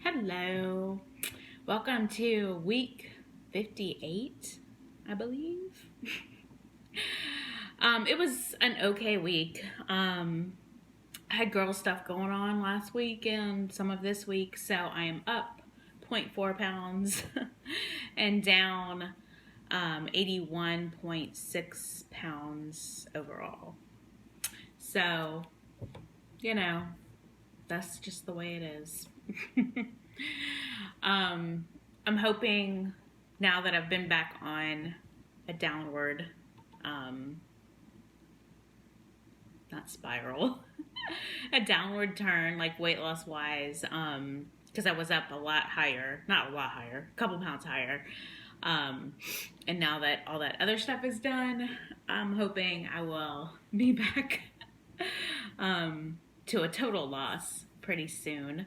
Hello. Welcome to week 58, I believe. It was an okay week. I had girl stuff going on last week and some of this week, so I am up 0.4 pounds and down 81.6 pounds overall. So, you know, that's just the way it is. I'm hoping now that I've been back on a downward, not spiral, a downward turn, like weight loss wise, because I was up a lot higher, not a lot higher, a couple pounds higher. And now that all that other stuff is done, I'm hoping I will be back to a total loss pretty soon.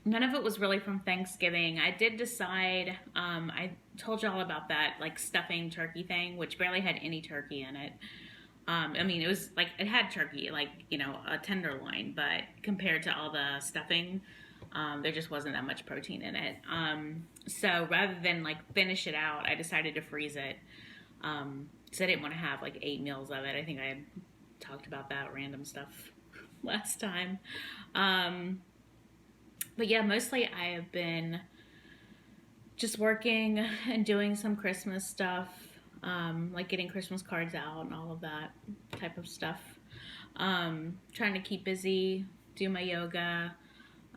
None of it was really from Thanksgiving. I did decide, I told y'all about that like stuffing turkey thing, which barely had any turkey in it. It was like, it had turkey, like, a tenderloin, but compared to all the stuffing, there just wasn't that much protein in it. So rather than like finish it out, I decided to freeze it. So I didn't want to have like 8 meals of it. I think I had talked about that random stuff last time. But yeah, mostly I have been just working and doing some Christmas stuff, like getting Christmas cards out and all of that type of stuff. Trying to keep busy, do my yoga.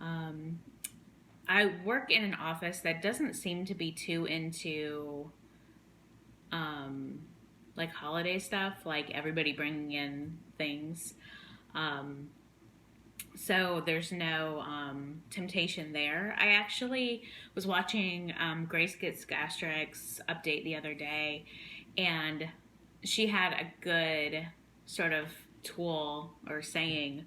I work in an office that doesn't seem to be too into like holiday stuff, like everybody bringing in things. So there's no temptation there. I actually was watching Grace Gets Gastric's update the other day, and she had a good sort of tool or saying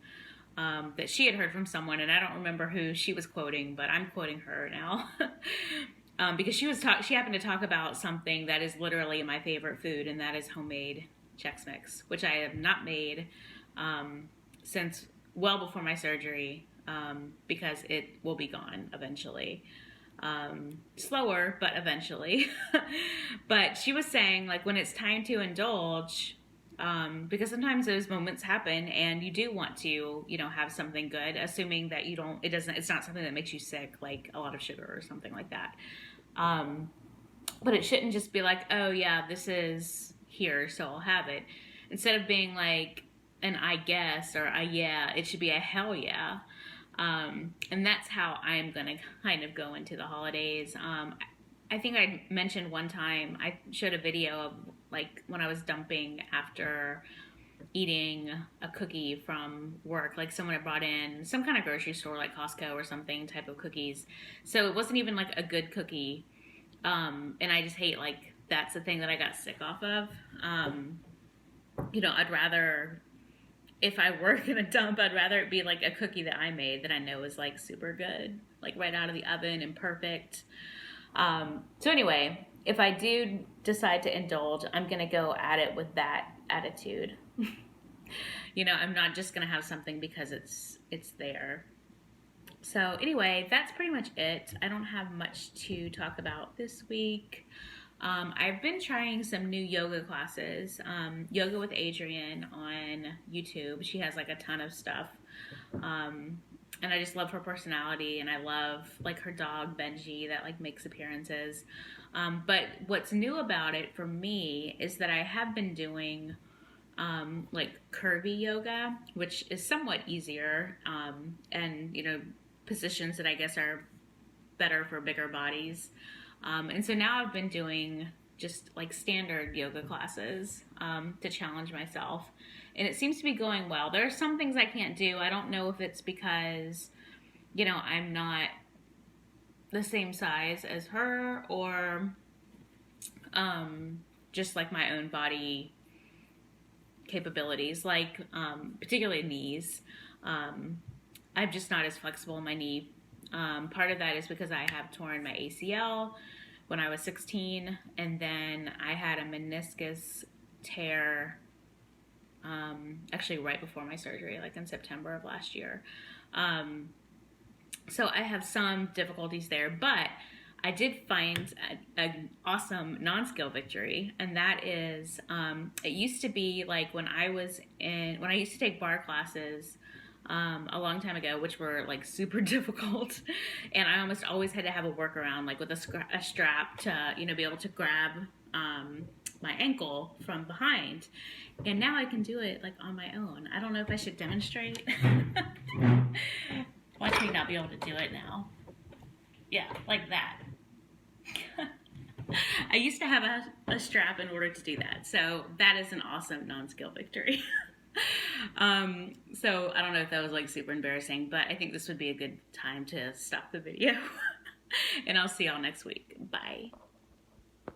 that she had heard from someone, and I don't remember who she was quoting, but I'm quoting her now. Because she happened to talk about something that is literally my favorite food, and that is homemade Chex Mix, which I have not made since well before my surgery, because it will be gone eventually. Slower, but eventually. But she was saying, like, when it's time to indulge, because sometimes those moments happen and you do want to, have something good, assuming that it's not something that makes you sick, like a lot of sugar or something like that. But it shouldn't just be like, oh yeah, this is here, so I'll have it. Instead of being like an I guess or a yeah, it should be a hell yeah. And that's how I'm going to kind of go into the holidays. I think I mentioned one time, I showed a video of like when I was dumping after eating a cookie from work, like someone had brought in some kind of grocery store like Costco or something type of cookies. So it wasn't even like a good cookie. And I just hate, like, that's the thing that I got sick off of. I'd rather, if I were going to dump, I'd rather it be like a cookie that I made that I know is like super good, like right out of the oven and perfect. So anyway, if I do decide to indulge, I'm going to go at it with that attitude. I'm not just going to have something because it's there. So anyway, that's pretty much it. I don't have much to talk about this week. I've been trying some new yoga classes, Yoga with Adrienne on YouTube. She has like a ton of stuff. And I just love her personality, and I love like her dog Benji that like makes appearances. But what's new about it for me is that I have been doing like curvy yoga, which is somewhat easier, and positions that I guess are better for bigger bodies. And so now I've been doing just like standard yoga classes to challenge myself. And it seems to be going well. There are some things I can't do. I don't know if it's because, I'm not the same size as her, or just like my own body capabilities, like particularly knees. I'm just not as flexible in my knee. Part of that is because I have torn my ACL when I was 16, and then I had a meniscus tear actually right before my surgery, like in September of last year. So I have some difficulties there, but I did find an awesome non-skill victory, and that is, it used to be like when I used to take bar classes a long time ago, which were like super difficult, and I almost always had to have a workaround, like with a strap to, be able to grab my ankle from behind. And now I can do it like on my own. I don't know if I should demonstrate. Watch me not be able to do it now. Yeah, like that. I used to have a strap in order to do that. So that is an awesome non-skill victory. So I don't know if that was like super embarrassing, but I think this would be a good time to stop the video. And I'll see y'all next week. Bye.